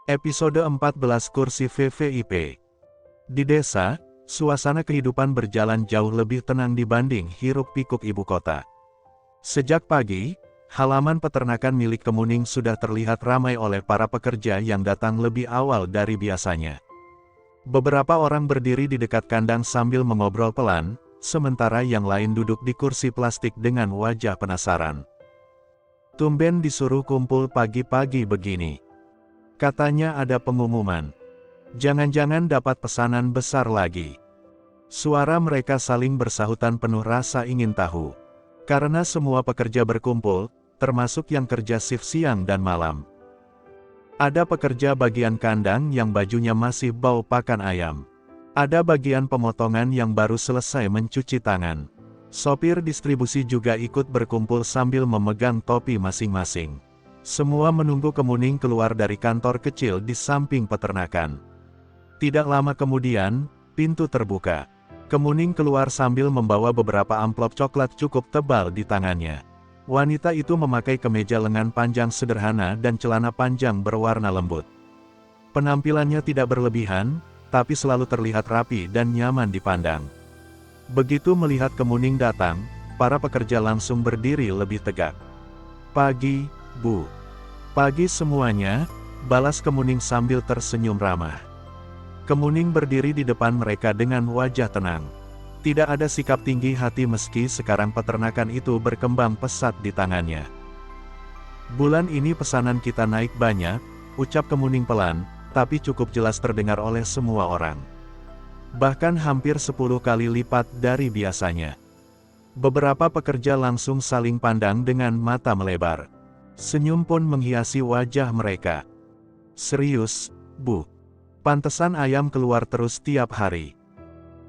Episode 14 Kursi VVIP. Di desa, suasana kehidupan berjalan jauh lebih tenang dibanding hiruk-pikuk ibu kota. Sejak pagi, halaman peternakan milik Kemuning sudah terlihat ramai oleh para pekerja yang datang lebih awal dari biasanya. Beberapa orang berdiri di dekat kandang sambil mengobrol pelan, sementara yang lain duduk di kursi plastik dengan wajah penasaran. Tumben disuruh kumpul pagi-pagi begini. Katanya ada pengumuman. Jangan-jangan dapat pesanan besar lagi. Suara mereka saling bersahutan penuh rasa ingin tahu. Karena semua pekerja berkumpul, termasuk yang kerja shift siang dan malam. Ada pekerja bagian kandang yang bajunya masih bau pakan ayam. Ada bagian pemotongan yang baru selesai mencuci tangan. Sopir distribusi juga ikut berkumpul sambil memegang topi masing-masing. Semua menunggu Kemuning keluar dari kantor kecil di samping peternakan. Tidak lama kemudian, pintu terbuka. Kemuning keluar sambil membawa beberapa amplop coklat cukup tebal di tangannya. Wanita itu memakai kemeja lengan panjang sederhana dan celana panjang berwarna lembut. Penampilannya tidak berlebihan, tapi selalu terlihat rapi dan nyaman dipandang. Begitu melihat Kemuning datang, para pekerja langsung berdiri lebih tegak. "Pagi, Bu." "Pagi semuanya," balas Kemuning sambil tersenyum ramah. Kemuning berdiri di depan mereka dengan wajah tenang. Tidak ada sikap tinggi hati meski sekarang peternakan itu berkembang pesat di tangannya. "Bulan ini pesanan kita naik banyak," ucap Kemuning pelan, tapi cukup jelas terdengar oleh semua orang. Bahkan hampir 10 kali lipat dari biasanya. Beberapa pekerja langsung saling pandang dengan mata melebar. Senyum pun menghiasi wajah mereka. "Serius, Bu? Pantesan ayam keluar terus tiap hari.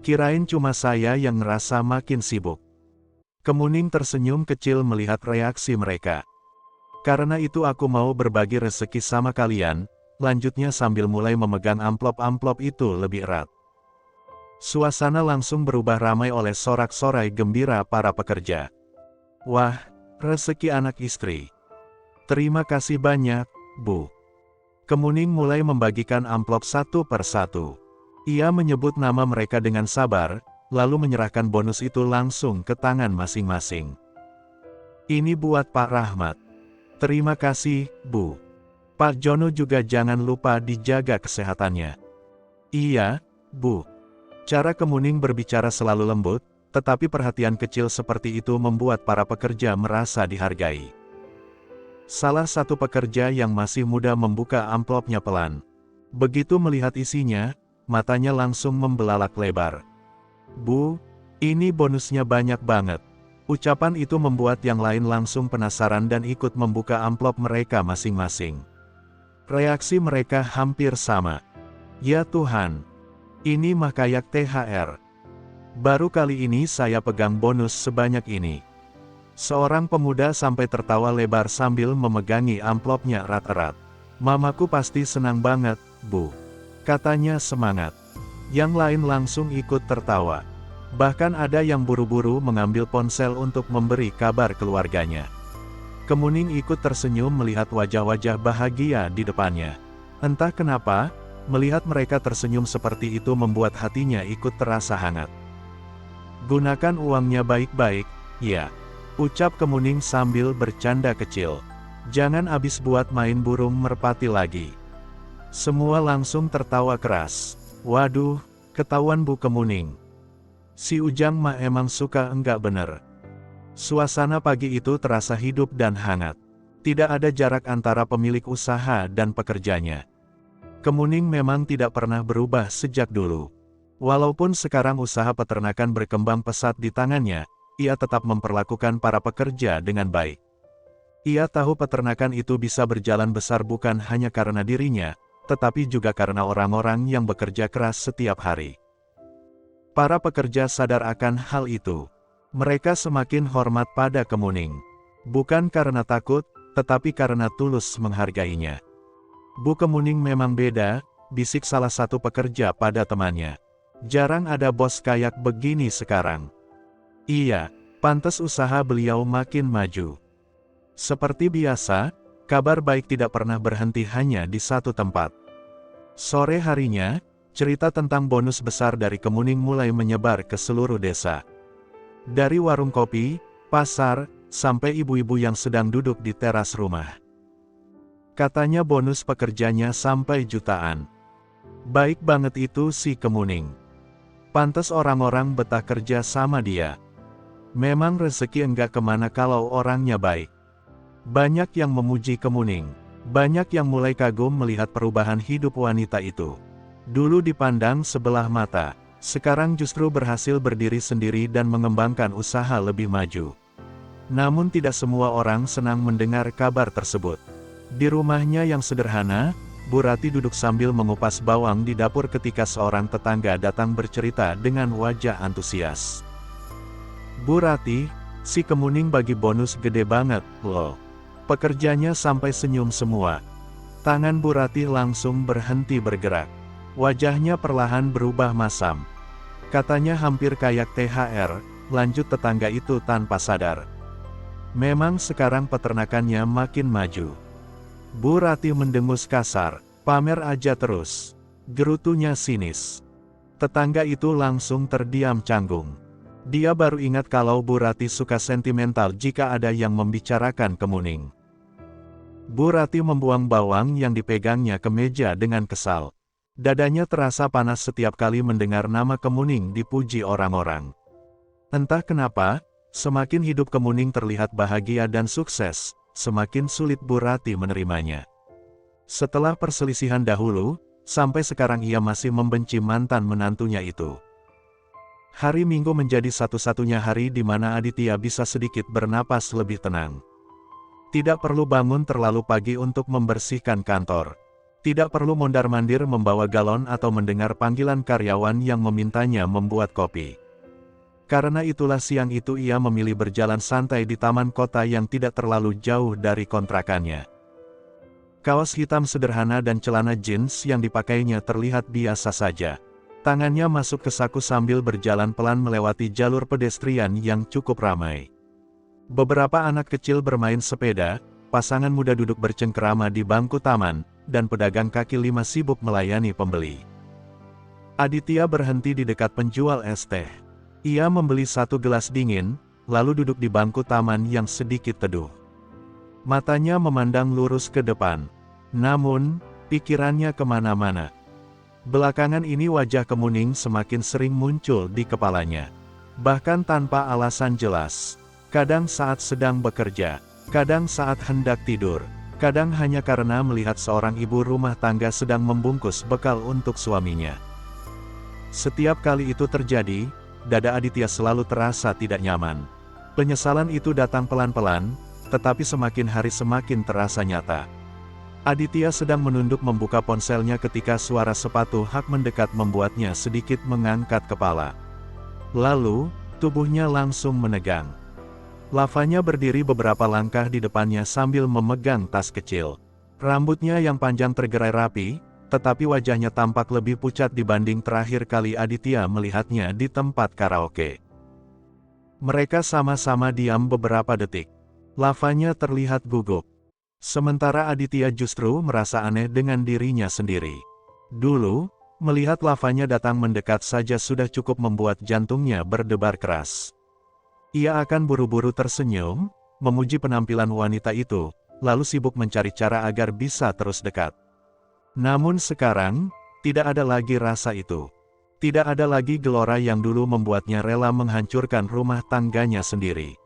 Kirain cuma saya yang ngerasa makin sibuk." Kemuning tersenyum kecil melihat reaksi mereka. "Karena itu aku mau berbagi rezeki sama kalian," lanjutnya sambil mulai memegang amplop-amplop itu lebih erat. Suasana langsung berubah ramai oleh sorak-sorai gembira para pekerja. "Wah, rezeki anak istri. Terima kasih banyak, Bu." Kemuning mulai membagikan amplop satu per satu. Ia menyebut nama mereka dengan sabar, lalu menyerahkan bonus itu langsung ke tangan masing-masing. "Ini buat Pak Rahmat. Terima kasih, Bu. Pak Jono juga jangan lupa dijaga kesehatannya." "Iya, Bu." Cara Kemuning berbicara selalu lembut, tetapi perhatian kecil seperti itu membuat para pekerja merasa dihargai. Salah satu pekerja yang masih muda membuka amplopnya pelan. Begitu melihat isinya, matanya langsung membelalak lebar. "Bu, ini bonusnya banyak banget." Ucapan itu membuat yang lain langsung penasaran dan ikut membuka amplop mereka masing-masing. Reaksi mereka hampir sama. "Ya Tuhan, ini mah kayak THR. Baru kali ini saya pegang bonus sebanyak ini." Seorang pemuda sampai tertawa lebar sambil memegangi amplopnya erat-erat. "Mamaku pasti senang banget, Bu," katanya semangat. Yang lain langsung ikut tertawa. Bahkan ada yang buru-buru mengambil ponsel untuk memberi kabar keluarganya. Kemuning ikut tersenyum melihat wajah-wajah bahagia di depannya. Entah kenapa, melihat mereka tersenyum seperti itu membuat hatinya ikut terasa hangat. "Gunakan uangnya baik-baik, ya," ucap Kemuning sambil bercanda kecil. "Jangan habis buat main burung merpati lagi." Semua langsung tertawa keras. "Waduh, ketahuan Bu Kemuning. Si Ujang mah emang suka enggak bener." Suasana pagi itu terasa hidup dan hangat. Tidak ada jarak antara pemilik usaha dan pekerjanya. Kemuning memang tidak pernah berubah sejak dulu. Walaupun sekarang usaha peternakan berkembang pesat di tangannya, ia tetap memperlakukan para pekerja dengan baik. Ia tahu peternakan itu bisa berjalan besar bukan hanya karena dirinya, tetapi juga karena orang-orang yang bekerja keras setiap hari. Para pekerja sadar akan hal itu. Mereka semakin hormat pada Kemuning. Bukan karena takut, tetapi karena tulus menghargainya. "Bu Kemuning memang beda," bisik salah satu pekerja pada temannya. "Jarang ada bos kayak begini sekarang." "Iya, pantas usaha beliau makin maju." Seperti biasa, kabar baik tidak pernah berhenti hanya di satu tempat. Sore harinya, cerita tentang bonus besar dari Kemuning mulai menyebar ke seluruh desa. Dari warung kopi, pasar, sampai ibu-ibu yang sedang duduk di teras rumah. Katanya bonus pekerjanya sampai jutaan. Baik banget itu si Kemuning. Pantes orang-orang betah kerja sama dia. Memang rezeki enggak kemana kalau orangnya baik. Banyak yang memuji Kemuning. Banyak yang mulai kagum melihat perubahan hidup wanita itu. Dulu dipandang sebelah mata, sekarang justru berhasil berdiri sendiri dan mengembangkan usaha lebih maju. Namun tidak semua orang senang mendengar kabar tersebut. Di rumahnya yang sederhana, Bu Rati duduk sambil mengupas bawang di dapur ketika seorang tetangga datang bercerita dengan wajah antusias. Bu Rati, si Kemuning bagi bonus gede banget, loh. Pekerjanya sampai senyum semua. Tangan Bu Rati langsung berhenti bergerak. Wajahnya perlahan berubah masam. Katanya hampir kayak THR, lanjut tetangga itu tanpa sadar. Memang sekarang peternakannya makin maju. Bu Rati mendengus kasar, pamer aja terus. Gerutunya sinis. Tetangga itu langsung terdiam canggung. Dia baru ingat kalau Bu Rati suka sentimental jika ada yang membicarakan Kemuning. Bu Rati membuang bawang yang dipegangnya ke meja dengan kesal. Dadanya terasa panas setiap kali mendengar nama Kemuning dipuji orang-orang. Entah kenapa, semakin hidup Kemuning terlihat bahagia dan sukses, semakin sulit Bu Rati menerimanya. Setelah perselisihan dahulu, sampai sekarang ia masih membenci mantan menantunya itu. Hari Minggu menjadi satu-satunya hari di mana Aditya bisa sedikit bernapas lebih tenang. Tidak perlu bangun terlalu pagi untuk membersihkan kantor. Tidak perlu mondar-mandir membawa galon atau mendengar panggilan karyawan yang memintanya membuat kopi. Karena itulah siang itu ia memilih berjalan santai di taman kota yang tidak terlalu jauh dari kontrakannya. Kaos hitam sederhana dan celana jeans yang dipakainya terlihat biasa saja. Tangannya masuk ke saku sambil berjalan pelan melewati jalur pedestrian yang cukup ramai. Beberapa anak kecil bermain sepeda, pasangan muda duduk bercengkerama di bangku taman, dan pedagang kaki lima sibuk melayani pembeli. Aditya berhenti di dekat penjual es teh. Ia membeli satu gelas dingin, lalu duduk di bangku taman yang sedikit teduh. Matanya memandang lurus ke depan. Namun, pikirannya kemana-mana. Belakangan ini wajah Kemuning semakin sering muncul di kepalanya. Bahkan tanpa alasan jelas. Kadang saat sedang bekerja, kadang saat hendak tidur, kadang hanya karena melihat seorang ibu rumah tangga sedang membungkus bekal untuk suaminya. Setiap kali itu terjadi, dada Aditya selalu terasa tidak nyaman. Penyesalan itu datang pelan-pelan, tetapi semakin hari semakin terasa nyata. Aditya sedang menunduk membuka ponselnya ketika suara sepatu hak mendekat membuatnya sedikit mengangkat kepala. Lalu, tubuhnya langsung menegang. Lavanya berdiri beberapa langkah di depannya sambil memegang tas kecil. Rambutnya yang panjang tergerai rapi, tetapi wajahnya tampak lebih pucat dibanding terakhir kali Aditya melihatnya di tempat karaoke. Mereka sama-sama diam beberapa detik. Lavanya terlihat gugup. Sementara Aditya justru merasa aneh dengan dirinya sendiri. Dulu, melihat Lavanya datang mendekat saja sudah cukup membuat jantungnya berdebar keras. Ia akan buru-buru tersenyum, memuji penampilan wanita itu, lalu sibuk mencari cara agar bisa terus dekat. Namun sekarang, tidak ada lagi rasa itu. Tidak ada lagi gelora yang dulu membuatnya rela menghancurkan rumah tangganya sendiri.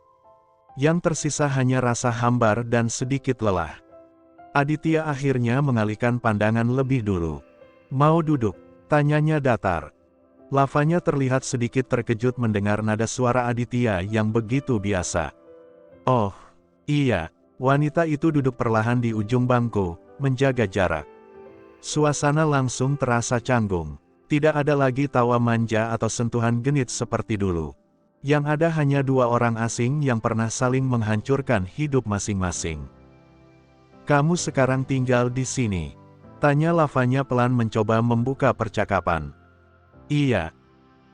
Yang tersisa hanya rasa hambar dan sedikit lelah. Aditya akhirnya mengalihkan pandangan lebih dulu. Mau duduk? Tanyanya datar. Lavanya terlihat sedikit terkejut mendengar nada suara Aditya yang begitu biasa. Oh, iya, wanita itu duduk perlahan di ujung bangku, menjaga jarak. Suasana langsung terasa canggung. Tidak ada lagi tawa manja atau sentuhan genit seperti dulu. Yang ada hanya dua orang asing yang pernah saling menghancurkan hidup masing-masing. Kamu sekarang tinggal di sini? Tanya Lavanya pelan mencoba membuka percakapan. Iya.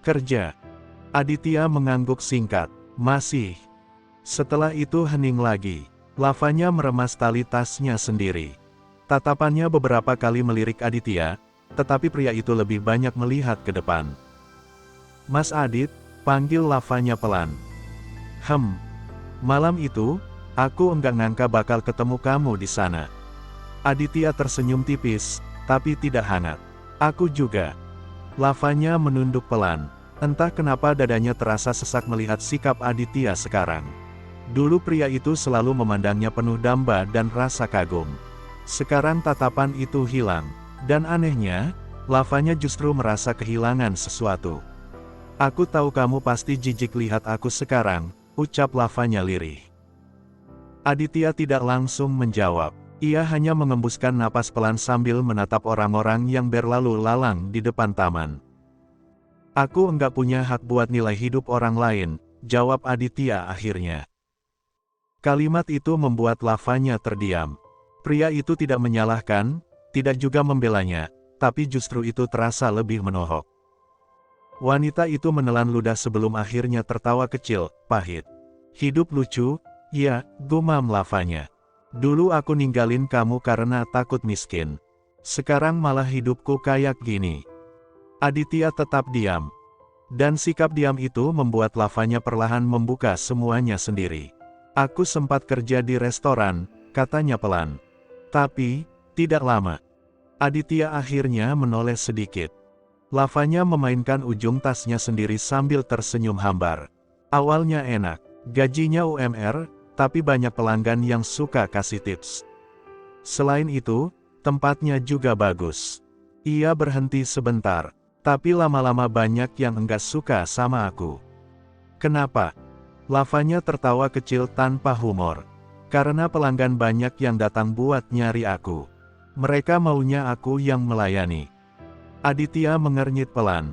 Kerja. Aditya mengangguk singkat. Masih. Setelah itu hening lagi. Lavanya meremas tali tasnya sendiri. Tatapannya beberapa kali melirik Aditya, tetapi pria itu lebih banyak melihat ke depan. "Mas Adit," panggil Lavanya pelan. Malam itu, aku enggak ngangka bakal ketemu kamu di sana." Aditya tersenyum tipis, tapi tidak hangat. "Aku juga." Lavanya menunduk pelan. Entah kenapa dadanya terasa sesak melihat sikap Aditya sekarang. Dulu pria itu selalu memandangnya penuh damba dan rasa kagum. Sekarang tatapan itu hilang. Dan anehnya, Lavanya justru merasa kehilangan sesuatu. "Aku tahu kamu pasti jijik lihat aku sekarang," ucap Lavanya lirih. Aditya tidak langsung menjawab. Ia hanya mengembuskan napas pelan sambil menatap orang-orang yang berlalu lalang di depan taman. "Aku enggak punya hak buat nilai hidup orang lain," jawab Aditya akhirnya. Kalimat itu membuat Lavanya terdiam. Pria itu tidak menyalahkan, tidak juga membelanya, tapi justru itu terasa lebih menohok. Wanita itu menelan ludah sebelum akhirnya tertawa kecil, pahit. "Hidup lucu, ya," gumam Lavanya. "Dulu aku ninggalin kamu karena takut miskin. Sekarang malah hidupku kayak gini." Aditya tetap diam. Dan sikap diam itu membuat Lavanya perlahan membuka semuanya sendiri. "Aku sempat kerja di restoran," katanya pelan. "Tapi, tidak lama." Aditya akhirnya menoleh sedikit. Lavanya memainkan ujung tasnya sendiri sambil tersenyum hambar. "Awalnya enak, gajinya UMR, tapi banyak pelanggan yang suka kasih tips. Selain itu, tempatnya juga bagus." Ia berhenti sebentar. "Tapi lama-lama banyak yang enggak suka sama aku." "Kenapa?" Lavanya tertawa kecil tanpa humor. "Karena pelanggan banyak yang datang buat nyari aku. Mereka maunya aku yang melayani." Aditya mengernyit pelan.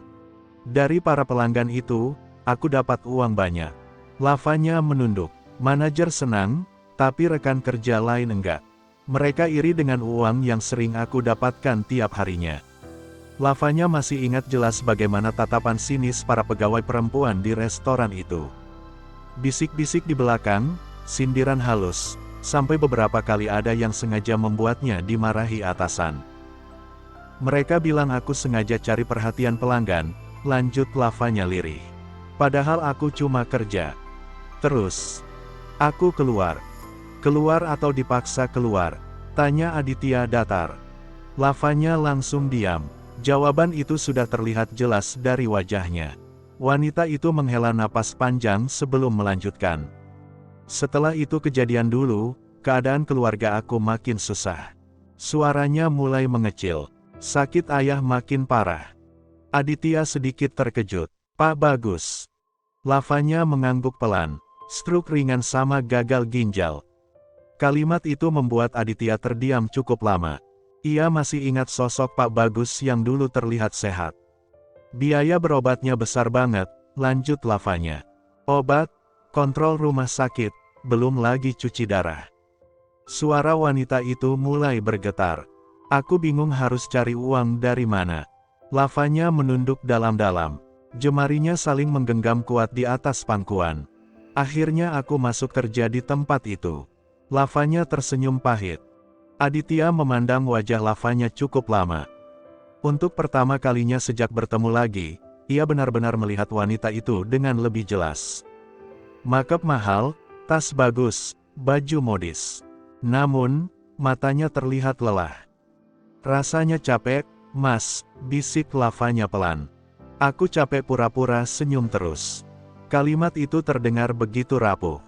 "Dari para pelanggan itu, aku dapat uang banyak." Lavanya menunduk. "Manajer senang, tapi rekan kerja lain enggak. Mereka iri dengan uang yang sering aku dapatkan tiap harinya." Lavanya masih ingat jelas bagaimana tatapan sinis para pegawai perempuan di restoran itu. Bisik-bisik di belakang, sindiran halus, sampai beberapa kali ada yang sengaja membuatnya dimarahi atasan. "Mereka bilang aku sengaja cari perhatian pelanggan," lanjut Lavanya lirih. "Padahal aku cuma kerja. Terus, aku keluar." "Keluar atau dipaksa keluar?" tanya Aditya datar. Lavanya langsung diam. Jawaban itu sudah terlihat jelas dari wajahnya. Wanita itu menghela napas panjang sebelum melanjutkan. "Setelah itu kejadian dulu, keadaan keluarga aku makin susah." Suaranya mulai mengecil. "Sakit ayah makin parah." Aditya sedikit terkejut. "Pak Bagus." Lavanya mengangguk pelan. "Stroke ringan sama gagal ginjal." Kalimat itu membuat Aditya terdiam cukup lama. Ia masih ingat sosok Pak Bagus yang dulu terlihat sehat. "Biaya berobatnya besar banget," lanjut Lavanya. "Obat, kontrol rumah sakit, belum lagi cuci darah." Suara wanita itu mulai bergetar. "Aku bingung harus cari uang dari mana." Lavanya menunduk dalam-dalam. Jemarinya saling menggenggam kuat di atas pangkuan. "Akhirnya aku masuk kerja di tempat itu." Lavanya tersenyum pahit. Aditya memandang wajah Lavanya cukup lama. Untuk pertama kalinya sejak bertemu lagi, ia benar-benar melihat wanita itu dengan lebih jelas. Makeup mahal, tas bagus, baju modis. Namun, matanya terlihat lelah. "Rasanya capek, Mas," bisik Lavanya pelan. "Aku capek pura-pura senyum terus." Kalimat itu terdengar begitu rapuh.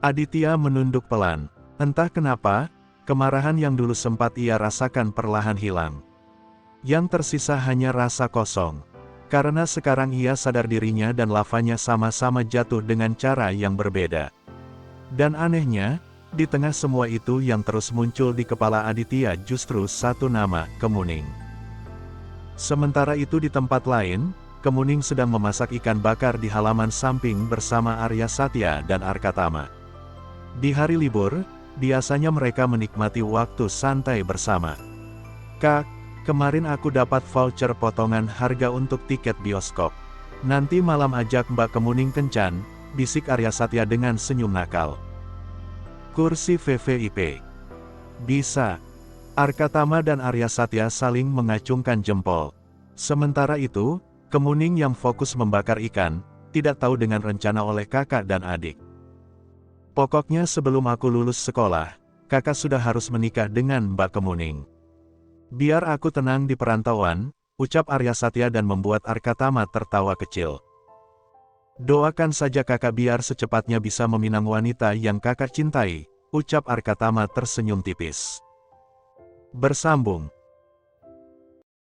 Aditya menunduk pelan. Entah kenapa, kemarahan yang dulu sempat ia rasakan perlahan hilang. Yang tersisa hanya rasa kosong. Karena sekarang ia sadar dirinya dan Lavanya sama-sama jatuh dengan cara yang berbeda. Dan anehnya, di tengah semua itu yang terus muncul di kepala Aditya justru satu nama, Kemuning. Sementara itu di tempat lain, Kemuning sedang memasak ikan bakar di halaman samping bersama Arya Satya dan Arkatama. Di hari libur, biasanya mereka menikmati waktu santai bersama. "Kak, kemarin aku dapat voucher potongan harga untuk tiket bioskop. Nanti malam ajak Mbak Kemuning kencan," bisik Arya Satya dengan senyum nakal. "Kursi VVIP. Bisa." Arkatama dan Arya Satya saling mengacungkan jempol. Sementara itu, Kemuning yang fokus membakar ikan, tidak tahu dengan rencana oleh kakak dan adik. Pokoknya sebelum aku lulus sekolah, kakak sudah harus menikah dengan Mbak Kemuning. Biar aku tenang di perantauan, ucap Arya Satya dan membuat Arkatama tertawa kecil. Doakan saja kakak biar secepatnya bisa meminang wanita yang kakak cintai, ucap Arkatama tersenyum tipis. Bersambung.